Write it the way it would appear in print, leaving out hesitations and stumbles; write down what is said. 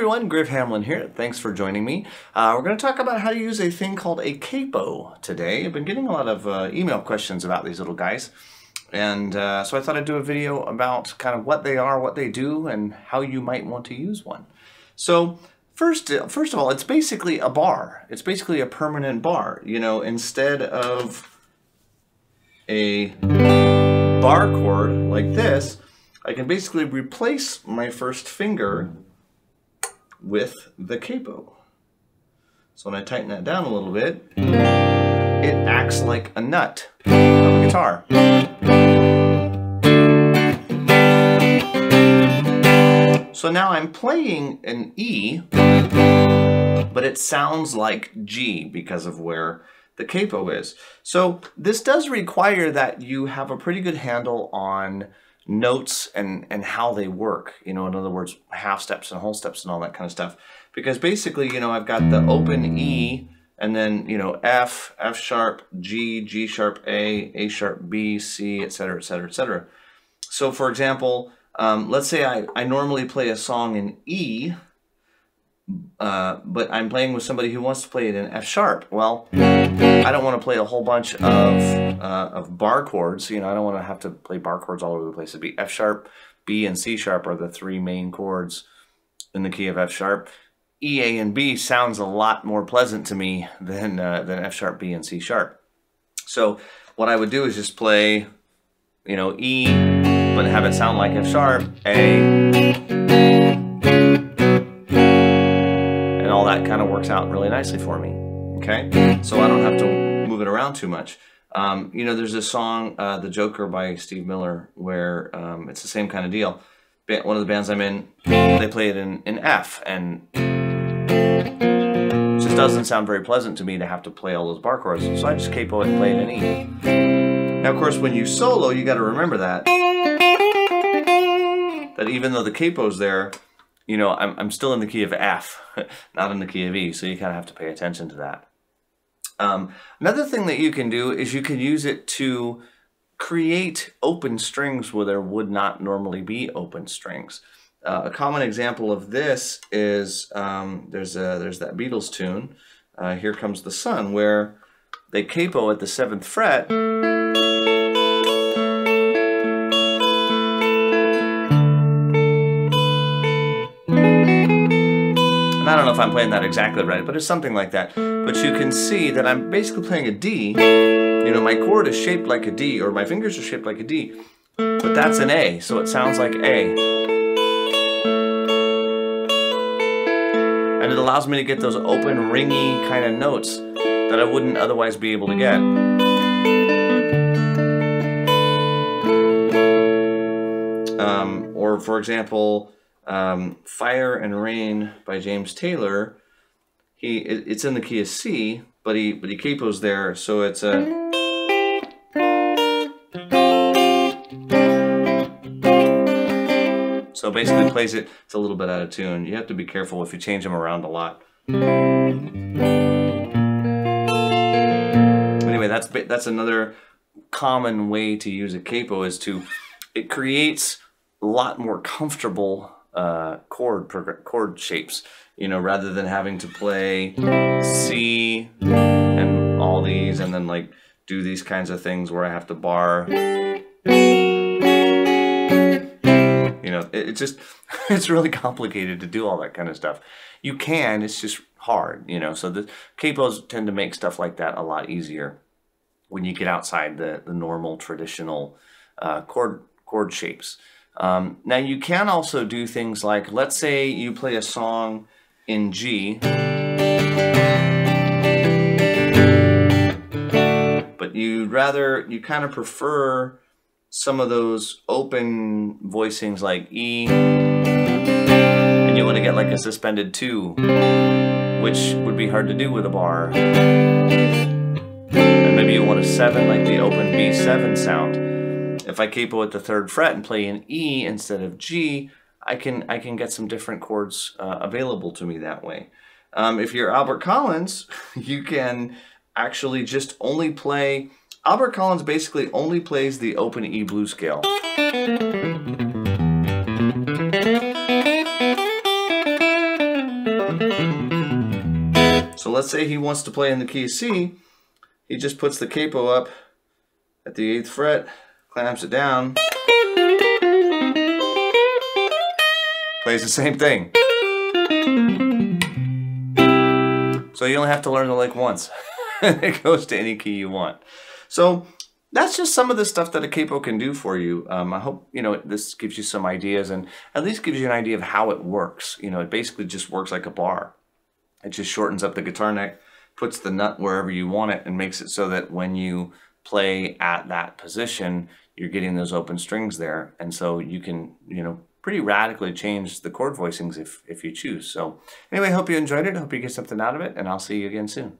everyone, Griff Hamlin here. Thanks for joining me. We're going to talk about how to use a thing called a capo today. I've been getting a lot of email questions about these little guys. And so I thought I'd do a video about kind of what they are, what they do, and how you might want to use one. So first of all, it's basically a bar. It's basically a permanent bar. You know, instead of a bar chord like this, I can basically replace my first finger with the capo. So when I tighten that down a little bit, it acts like a nut of a guitar. So now I'm playing an E, but it sounds like G because of where the capo is. So this does require that you have a pretty good handle on notes and how they work, you know, in other words, half steps and whole steps and all that kind of stuff. Because basically, you know, I've got the open E and then, you know, F, F sharp, G, G sharp, A sharp, B, C, etc., etc., etc. So for example, let's say I normally play a song in E, but I'm playing with somebody who wants to play it in F sharp. Well, I don't want to play a whole bunch of bar chords. You know, I don't want to have to play bar chords all over the place. It'd be F sharp, B, and C sharp are the three main chords in the key of F sharp. E, A, and B sounds a lot more pleasant to me than F sharp, B, and C sharp. So what I would do is just play, you know, E, but have it sound like F sharp, A, and all that kind of works out really nicely for me. Okay, so I don't have to move it around too much. You know, there's this song, The Joker by Steve Miller, where it's the same kind of deal. One of the bands I'm in, they play it in F, and it just doesn't sound very pleasant to me to have to play all those bar chords, so I just capo it and play it in E. Now, of course, when you solo, you got to remember that even though the capo's there, you know, I'm still in the key of F, not in the key of E, so you kind of have to pay attention to that. Another thing that you can do is you can use it to create open strings where there would not normally be open strings. A common example of this is there's that Beatles tune, Here Comes the Sun, where they capo at the 7th fret. I don't know if I'm playing that exactly right, but it's something like that. But you can see that I'm basically playing a D. You know, my chord is shaped like a D, or my fingers are shaped like a D, but that's an A, so it sounds like A. And it allows me to get those open, ringy kind of notes that I wouldn't otherwise be able to get. Or for example, Fire and Rain by James Taylor, it's in the key of C, but he capos there, so it's a... So basically plays it, it's a little bit out of tune. You have to be careful if you change them around a lot. Anyway, that's another common way to use a capo, is it creates a lot more comfortable chord shapes, you know, rather than having to play C and all these and then like do these kinds of things where I have to bar. You know, it's really complicated to do all that kind of stuff. You can, it's just hard, you know, so the capos tend to make stuff like that a lot easier when you get outside the normal traditional chord shapes. Now you can also do things like, let's say you play a song in G, but you kind of prefer some of those open voicings like E, and you want to get like a suspended 2, which would be hard to do with a bar. And maybe you want a 7, like the open B7 sound. If I capo at the 3rd fret and play an E instead of G, I can get some different chords available to me that way. If you're Albert Collins, you can actually just only play... Albert Collins basically only plays the open E blues scale. So let's say he wants to play in the key C. He just puts the capo up at the 8th fret, clamps it down, plays the same thing. So you only have to learn the lick once. It goes to any key you want. So that's just some of the stuff that a capo can do for you. I hope this gives you some ideas and at least gives you an idea of how it works. It basically just works like a bar. It just shortens up the guitar neck, puts the nut wherever you want it, and makes it so that when you play at that position, you're getting those open strings there. And so you can, pretty radically change the chord voicings if you choose. So anyway, hope you enjoyed it. Hope you get something out of it, and I'll see you again soon.